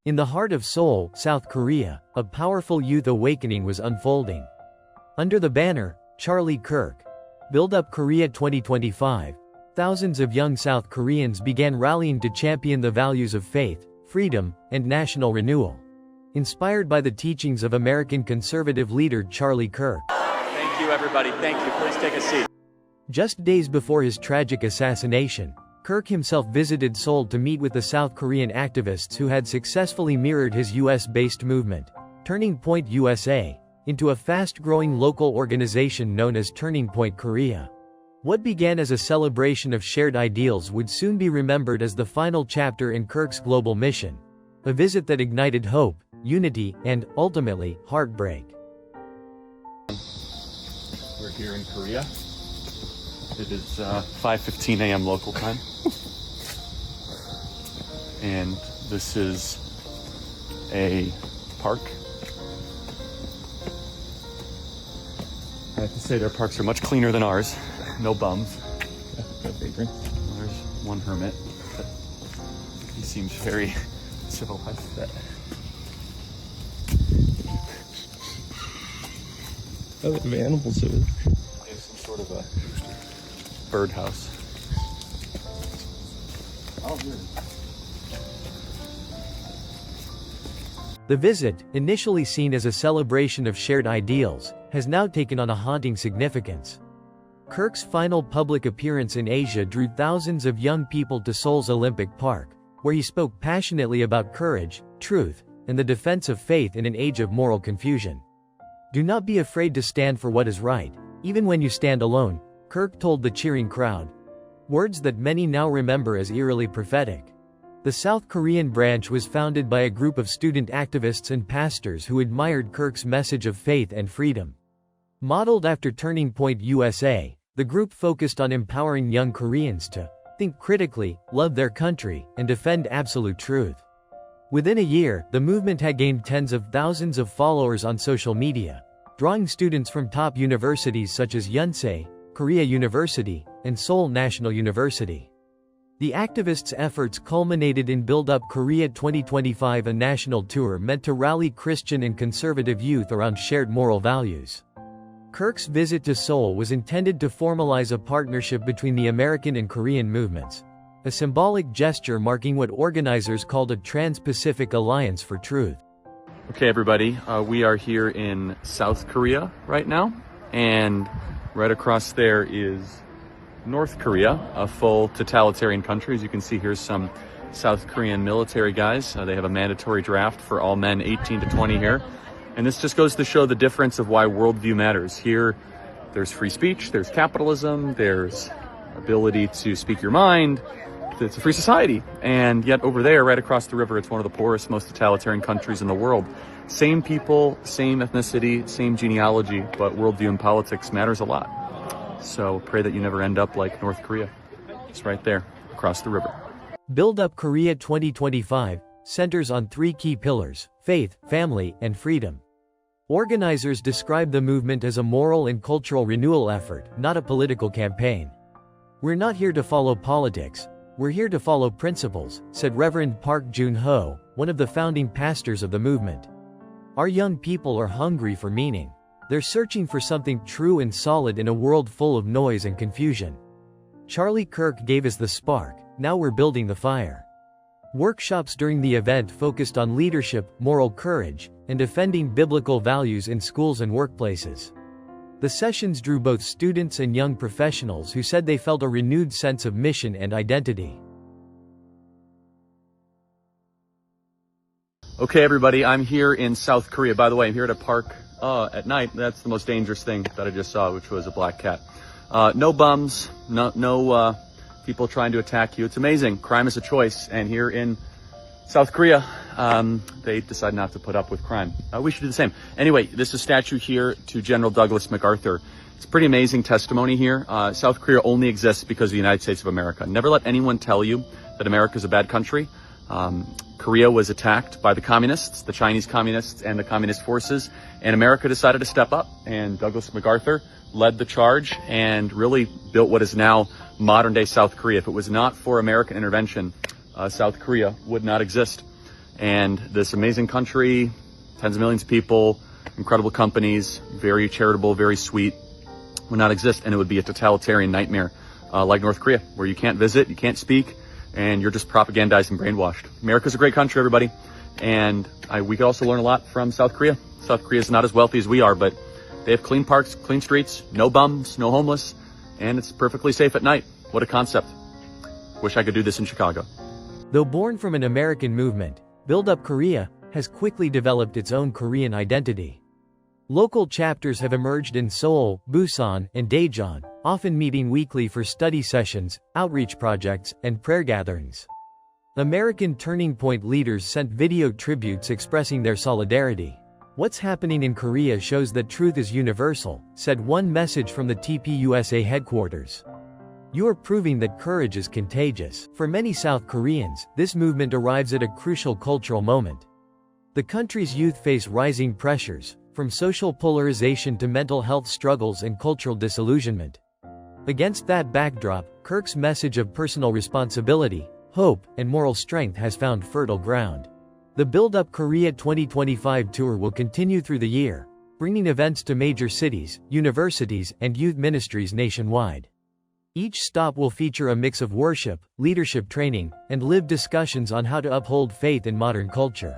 In the heart of Seoul, South Korea, a powerful youth awakening was unfolding. Under the banner, Charlie Kirk, Buildup Korea 2025, thousands of young South Koreans began rallying to champion the values of faith, freedom, and national renewal. Inspired by the teachings of American conservative leader Charlie Kirk. Thank you, everybody. Thank you. Please take a seat. Just days before his tragic assassination, Kirk himself visited Seoul to meet with the South Korean activists who had successfully mirrored his US-based movement, Turning Point USA, into a fast-growing local organization known as Turning Point Korea. What began as a celebration of shared ideals would soon be remembered as the final chapter in Kirk's global mission, a visit that ignited hope, unity, and, ultimately, heartbreak. We're here in Korea. It is 5:15 a.m. local time. And this is a park. I have to say their parks are much cleaner than ours. No bums. No vagrants. There's one hermit. But he seems very civilized. Oh, they have animals over there. They have some sort of a birdhouse. Oh, good. The visit, initially seen as a celebration of shared ideals, has now taken on a haunting significance. Kirk's final public appearance in Asia drew thousands of young people to Seoul's Olympic Park, where he spoke passionately about courage, truth, and the defense of faith in an age of moral confusion. "Do not be afraid to stand for what is right, even when you stand alone," Kirk told the cheering crowd. Words that many now remember as eerily prophetic. The South Korean branch was founded by a group of student activists and pastors who admired Kirk's message of faith and freedom. Modeled after Turning Point USA, the group focused on empowering young Koreans to think critically, love their country, and defend absolute truth. Within a year, the movement had gained tens of thousands of followers on social media, drawing students from top universities such as Yonsei, Korea University, and Seoul National University. The activists' efforts culminated in Buildup Korea 2025, a national tour meant to rally Christian and conservative youth around shared moral values. Kirk's visit to Seoul was intended to formalize a partnership between the American and Korean movements, a symbolic gesture marking what organizers called a Trans-Pacific Alliance for Truth. Okay, everybody, we are here in South Korea right now, and right across there is North Korea, a full totalitarian country. As you can see, here's some South Korean military guys. They have a mandatory draft for all men 18 to 20 here. And this just goes to show the difference of why worldview matters. Here, there's free speech, there's capitalism, there's ability to speak your mind. It's a free society. And yet over there, right across the river, it's one of the poorest, most totalitarian countries in the world. Same people, same ethnicity, same genealogy, but worldview and politics matters a lot. So pray that you never end up like North Korea. It's right there, across the river. Buildup Korea 2025 centers on three key pillars: faith, family, and freedom. Organizers describe the movement as a moral and cultural renewal effort, not a political campaign. "We're not here to follow politics. We're here to follow principles," said Reverend Park Jun-ho, one of the founding pastors of the movement. "Our young people are hungry for meaning. They're searching for something true and solid in a world full of noise and confusion. Charlie Kirk gave us the spark, now we're building the fire." Workshops during the event focused on leadership, moral courage, and defending biblical values in schools and workplaces. The sessions drew both students and young professionals who said they felt a renewed sense of mission and identity. Okay, everybody, I'm here in South Korea. By the way, I'm here at a park at night. That's the most dangerous thing that I just saw, which was a black cat. No bums, no people trying to attack you. It's amazing. Crime is a choice. And here in South Korea, they decide not to put up with crime. We should do the same. Anyway, this is a statue here to General Douglas MacArthur. It's a pretty amazing testimony here. South Korea only exists because of the United States of America. Never let anyone tell you that America is a bad country. Korea was attacked by the communists, the Chinese communists, and the communist forces, and America decided to step up, and Douglas MacArthur led the charge and really built what is now modern-day South Korea. If it was not for American intervention, South Korea would not exist. And this amazing country, tens of millions of people, incredible companies, very charitable, very sweet, would not exist, and it would be a totalitarian nightmare like North Korea, where you can't visit, you can't speak, and you're just propagandized and brainwashed. America's a great country, everybody, and we could also learn a lot from South Korea. South Korea is not as wealthy as we are, but they have clean parks, clean streets, no bums, no homeless, and it's perfectly safe at night. What a concept. Wish I could do this in Chicago. Though born from an American movement, Buildup Korea has quickly developed its own Korean identity. Local chapters have emerged in Seoul, Busan, and Daejeon, often meeting weekly for study sessions, outreach projects, and prayer gatherings. American Turning Point leaders sent video tributes expressing their solidarity. "What's happening in Korea shows that truth is universal," said one message from the TPUSA headquarters. "You are proving that courage is contagious." For many South Koreans, this movement arrives at a crucial cultural moment. The country's youth face rising pressures, from social polarization to mental health struggles and cultural disillusionment. Against that backdrop, Kirk's message of personal responsibility, hope, and moral strength has found fertile ground. The Buildup Korea 2025 tour will continue through the year, bringing events to major cities, universities, and youth ministries nationwide. Each stop will feature a mix of worship, leadership training, and lived discussions on how to uphold faith in modern culture.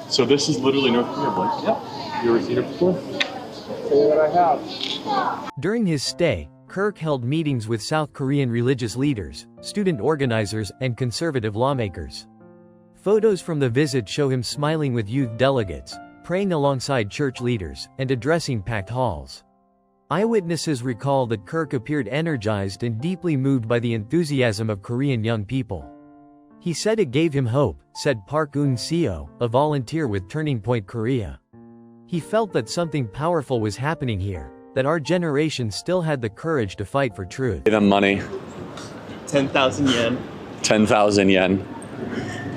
So this is literally North Korea, Blake. Yep. You ever seen it before? What I have. During his stay, Kirk held meetings with South Korean religious leaders, student organizers, and conservative lawmakers. Photos from the visit show him smiling with youth delegates, praying alongside church leaders, and addressing packed halls. Eyewitnesses recall that Kirk appeared energized and deeply moved by the enthusiasm of Korean young people. He said it gave him hope, said Park Eun-seo, a volunteer with Turning Point Korea. He felt that something powerful was happening here, that our generation still had the courage to fight for truth. Pay them money, 10,000 yen. 10,000 yen,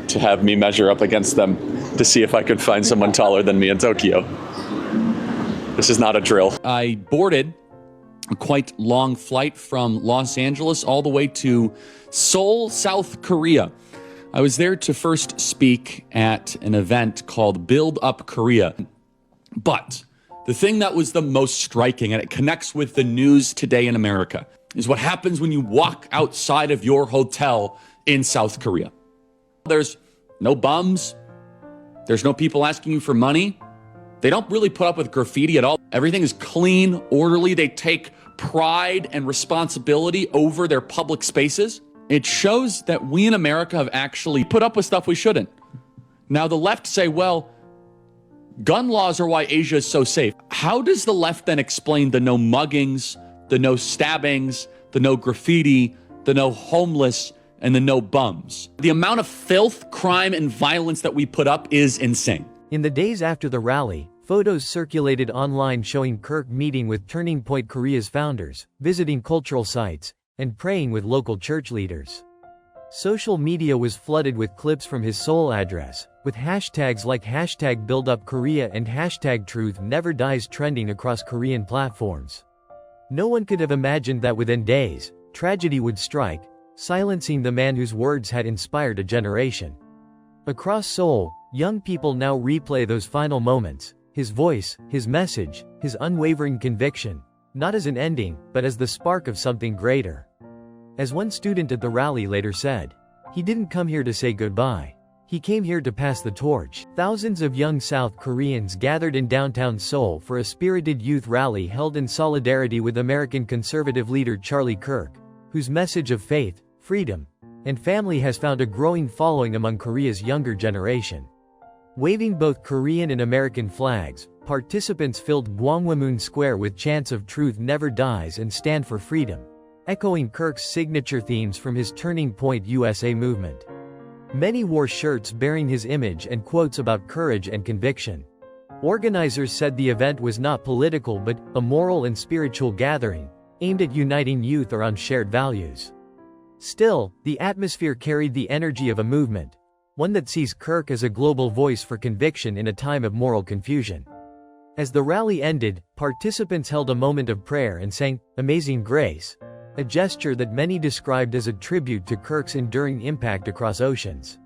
to have me measure up against them to see if I could find someone taller than me in Tokyo. This is not a drill. I boarded a quite long flight from Los Angeles all the way to Seoul, South Korea. I was there to first speak at an event called Buildup Korea. But the thing that was the most striking, and it connects with the news today in America, is what happens when you walk outside of your hotel in South Korea. There's no bums. There's no people asking you for money. They don't really put up with graffiti at all. Everything is clean, orderly. They take pride and responsibility over their public spaces. It shows that we in America have actually put up with stuff we shouldn't. Now, the left say, well, gun laws are why Asia is so safe. How does the left then explain the no muggings, the no stabbings, the no graffiti, the no homeless, and the no bums? The amount of filth, crime, and violence that we put up is insane. In the days after the rally, photos circulated online showing Kirk meeting with Turning Point Korea's founders, visiting cultural sites, and praying with local church leaders. Social media was flooded with clips from his Seoul address, with hashtags like #BuildUpKorea and #TruthNeverDies trending across Korean platforms. No one could have imagined that within days, tragedy would strike, silencing the man whose words had inspired a generation. Across Seoul, young people now replay those final moments, his voice, his message, his unwavering conviction, not as an ending, but as the spark of something greater. As one student at the rally later said, "He didn't come here to say goodbye. He came here to pass the torch." Thousands of young South Koreans gathered in downtown Seoul for a spirited youth rally held in solidarity with American conservative leader Charlie Kirk, whose message of faith, freedom, and family has found a growing following among Korea's younger generation. Waving both Korean and American flags, participants filled Gwanghwamun Square with chants of "Truth Never Dies" and "Stand for Freedom," echoing Kirk's signature themes from his Turning Point USA movement. Many wore shirts bearing his image and quotes about courage and conviction. Organizers said the event was not political but a moral and spiritual gathering, aimed at uniting youth around shared values. Still, the atmosphere carried the energy of a movement, one that sees Kirk as a global voice for conviction in a time of moral confusion. As the rally ended, participants held a moment of prayer and sang Amazing Grace, a gesture that many described as a tribute to Kirk's enduring impact across oceans.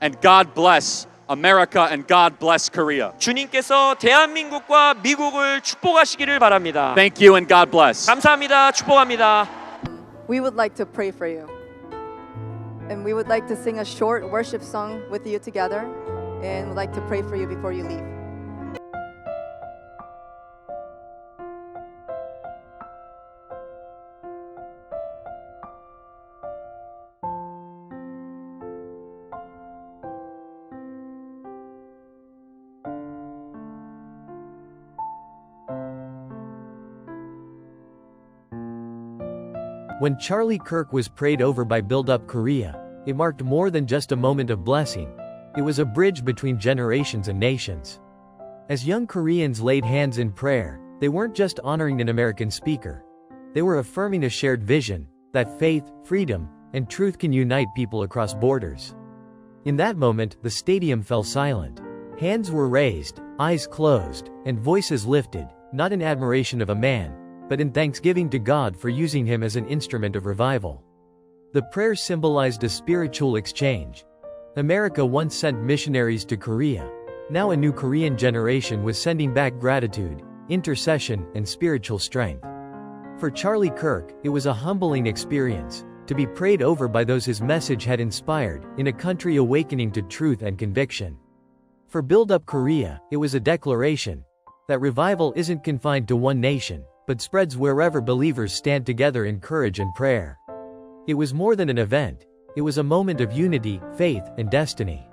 And God bless America and God bless Korea. 주님께서 대한민국과 미국을 축복하시기를 바랍니다. Thank you and God bless. 감사합니다. 축복합니다. We would like to pray for you. And we would like to sing a short worship song with you together. And would like to pray for you before you leave. When Charlie Kirk was prayed over by Buildup Korea, it marked more than just a moment of blessing. It was a bridge between generations and nations. As young Koreans laid hands in prayer, they weren't just honoring an American speaker. They were affirming a shared vision that faith, freedom, and truth can unite people across borders. In that moment, the stadium fell silent. Hands were raised, eyes closed, and voices lifted, not in admiration of a man, but in thanksgiving to God for using him as an instrument of revival. The prayer symbolized a spiritual exchange. America once sent missionaries to Korea. Now a new Korean generation was sending back gratitude, intercession, and spiritual strength. For Charlie Kirk, it was a humbling experience, to be prayed over by those his message had inspired, in a country awakening to truth and conviction. For Buildup Korea, it was a declaration that revival isn't confined to one nation, but spreads wherever believers stand together in courage and prayer. It was more than an event. It was a moment of unity, faith, and destiny.